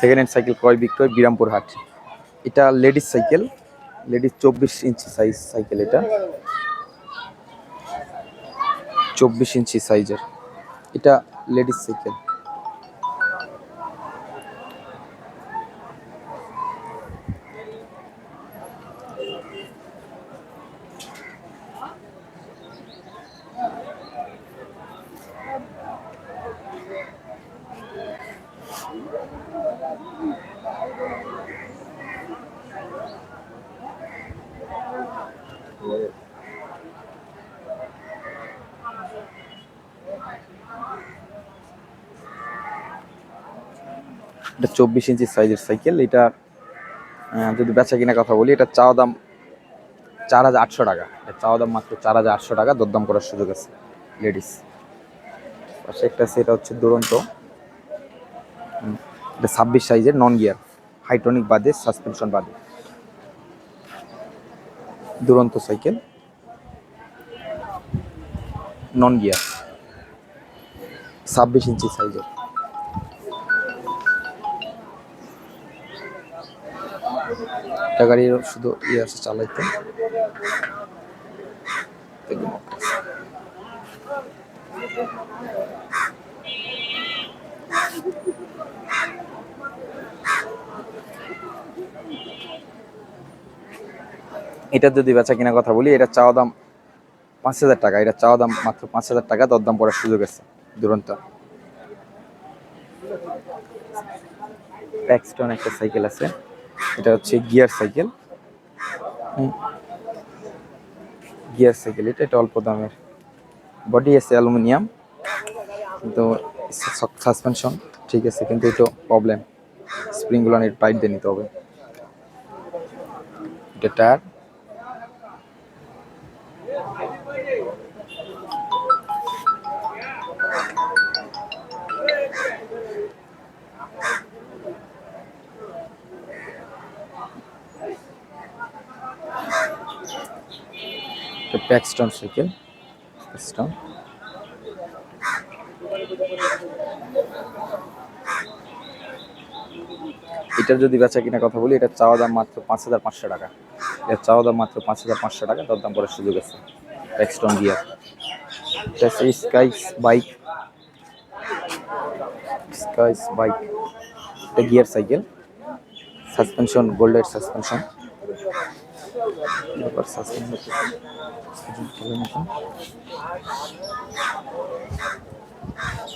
Second hand cycle ক্রয় বিক্রয় বিরামপুর হাট। এটা লেডিস সাইকেল, লেডিস 24 ইঞ্চি সাইজ সাইকেল। এটা 24 ইঞ্চি সাইজের, এটা লেডিস সাইকেল। এটা 24 ইঞ্চি সাইজের সাইকেল। এটা যদি বেচা কিনা কথা বলি, এটা চাওয়া দাম 4800 টাকা। এটা চাওয়া দাম মাত্র 4800 টাকা, দরদাম করার সুযোগ আছে। লেডিস পাশে একটা আছে, এটা হচ্ছে দুরন্ত। এটা 26 সাইজের, নন গিয়ার, হাইড্রোলিক বাদে, সাসপেনশন বাদে, দুরন্ত সাইকেল, নন গিয়ার, 26 ইঞ্চি সাইজের। এটা গাড়ির শুধু আছে চালাইতে। এটা যদি বেচা কিনা কথা বলি, এটা চাওয়া দাম 5000 টাকা। এটা চাওয়া দাম মাত্র 5000 টাকা, দরদাম করার সুযোগ আছে। দুরন্ত প্যাক্সটন একটা সাইকেল আছে, এটা হচ্ছে গিয়ার সাইকেল। গিয়ার সাইকেল এটা অল্প দামের, বডি আছে অ্যালুমিনিয়াম, কিন্তু সাসপেনশন ঠিক আছে, কিন্তু এটা প্রবলেম, স্প্রিংগুলো অনেক টাইট দিয়ে নিতে হবে। এটা টায়ার, প্যাক্সটন সাইকেল, প্যাক্সটন। এটার যদি বেচা কিনা কথা বলি, এটা চাওয়া দাম মাত্র 5500 টাকা। এর চাওয়া দাম মাত্র 5500 টাকা, দরদাম করার সুযোগ আছে। Paxton gear. এটা স্কাইস বাইক, স্কাইস বাইক, এটা গিয়ার সাইকেল, সাসপেনশন গোল্ডের সাসপেনশন।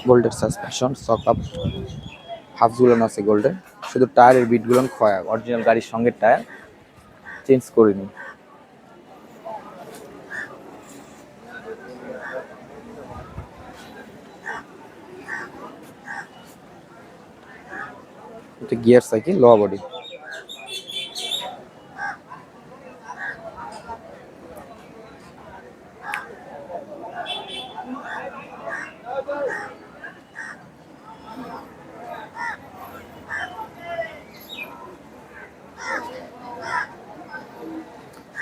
গোল্ডের সাসপেনশন, সক আপ, হাফগুলো আছে গোল্ডের, শুধু টায়ারের বিটগুলো ক্ষয়, অরিজিনাল গাড়ির সঙ্গে টায়ার চেঞ্জ করিনি। এটা গিয়ার সাইকেল, লোয়া বডি।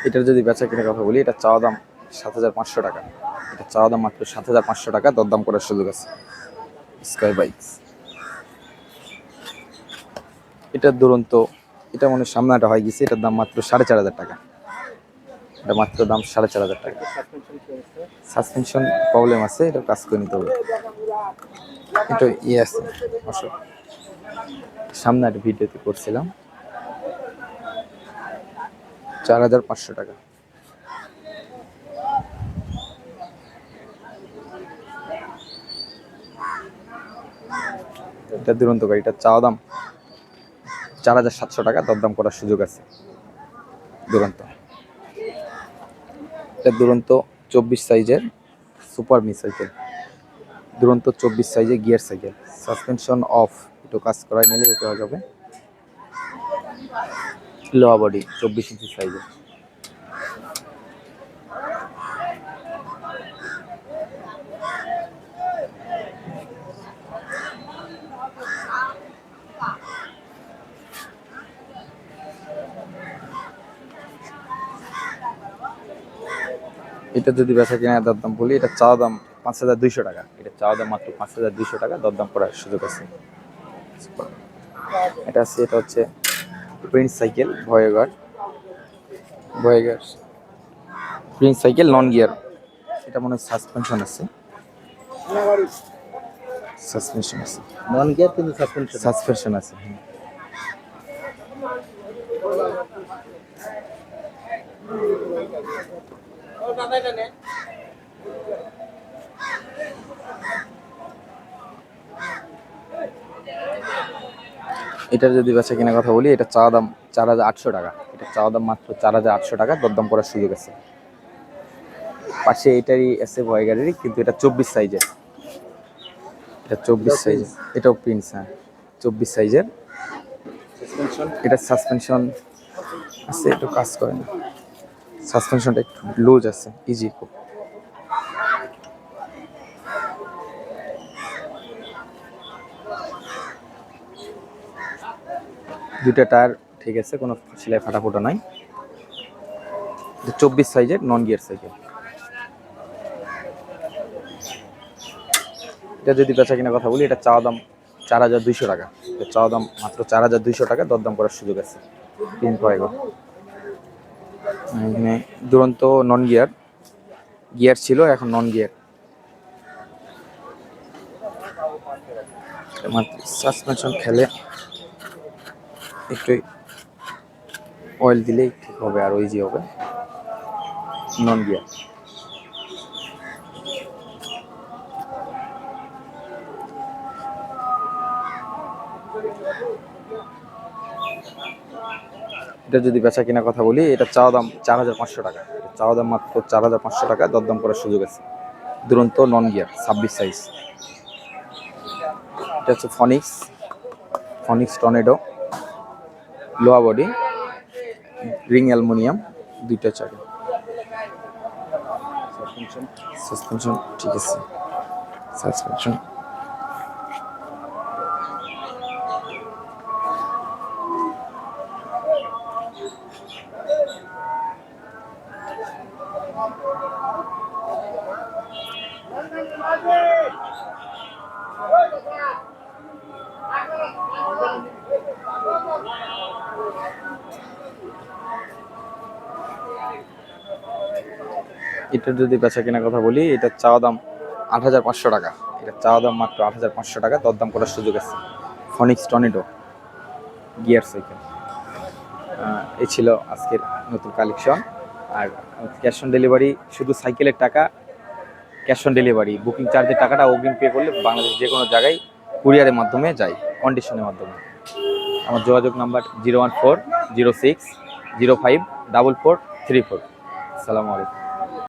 এটার যদি বেচা কিনা কথা বলি, এটা চাওয়া দাম 7500 টাকা। এটা চাওয়া দাম মাত্র 7500 টাকা, দরদাম করার সুযোগ আছে। Sky bikes. এটার দুরন্ত, এটা মনে সামনেটা হয়ে গেছে, এটার দাম মাত্র 4500 টাকা। এটা মাত্র দাম 4500 টাকা। সাসপেনশন প্রবলেম আছে, এটা কাজ করে নিতে হবে। এটা আছে অশোক, সামনে একটা ভিডিওতে করছিলাম। 4500 টাকা। এটা দুরন্ত গাড়ি, এটা চাওয়া দাম 4700 টাকা, দরদাম করার সুযোগ আছে। দুরন্ত, এটা দুরন্ত 24 সাইজের সুপার মি সাইকেল। দুরন্ত 24 সাইজের গিয়ার সাইকেল, সাসপেনশন অফ, একটু কাজ করাই নিলে ওকে হয়ে যাবে। লোয়া বডি, 24 ইঞ্চি সাইজের। এটা যদি বেচা কিনা দরদাম বলি, এটা চাওয়া দাম 5200 টাকা। এটা চাওয়া দাম মাত্র 5200 টাকা, দরদাম করার সুযোগ আছে। এটা আছে, এটা হচ্ছে prince cycle voyager, voyager prince cycle non gear. এটা মনে হয় সাসপেনশন আছে, সাসপেনশন আছে, নন গিয়ার কিন্তু সাসপেনশন। সাসপেনশন আছে। এটার যদি বেচা কিনা কথা বলি, এটা চাওয়া দাম 4,800 টাকা। এটা চাওয়া দাম মাত্র 4,800 টাকা, দরদাম করার সুযোগ আছে। পাশে এটারই আছে ভয়েগারেরই, কিন্তু এটা 24 সাইজের। এটা 24 সাইজের, এটাও প্রিন্স। হ্যাঁ, 24 সাইজের। সাসপেনশন এটা সাসপেনশন আছে, একটু কাজ করে না, সাসপেনশনটা একটু লুজ আছে, ইজি খুব। দুইটা টায়ার ঠিক আছে, কোনো সেলাই ফাটাফোটা নাই। 24 সাইজের নন গিয়ার সাইকেল। এটা যদি বেচা কিনা কথা বলি, এটা চাওয়া দাম 4,200 টাকা। এটা চাওয়া দাম মাত্র 4,200 টাকা, দরদাম করার সুযোগ আছে। তিন কয়েক এখানে দুরন্ত নন গিয়ার, গিয়ার ছিল এখন নন গিয়ার। মাত্র সাসপেনশন খেলে একটু অয়েল দিলেই ঠিক হবে, আর ইজি হবে। নন গিয়ার। এটা যদি বেচা কিনা কথা বলি, এটা চাওয়া দাম 4,500 টাকা। চাওয়া দাম মাত্র 4,500 টাকা, দরদাম করার সুযোগ আছে। দুরন্ত নন গিয়ার 26 সাইজ। এটা হচ্ছে Phoenix, Phoenix tornado, lower body, ring aluminium, দুইটা চাকা। সাসপেনশন সাসপেনশন ঠিক আছে, সাসপেনশন। এটার যদি বেচা কিনা কথা বলি, এটা চাওয়া দাম 8,500 টাকা। এটা চাওয়া দাম মাত্র 8,500 টাকা, দরদাম করার সুযোগ আছে। Phoenix tornado gear cycle. এই ছিল আজকের নতুন কালেকশন। আর ক্যাশ অন ডেলিভারি, শুধু সাইকেলের টাকা ক্যাশ অন ডেলিভারি, বুকিং চার্জের টাকাটা অগ্রিম পে করলে বাংলাদেশ যে কোনো জায়গায় কুরিয়ারের মাধ্যমে যায়, কন্ডিশনের মাধ্যমে। আমার যোগাযোগ নাম্বার 01406054434। আসসালামু আলাইকুম।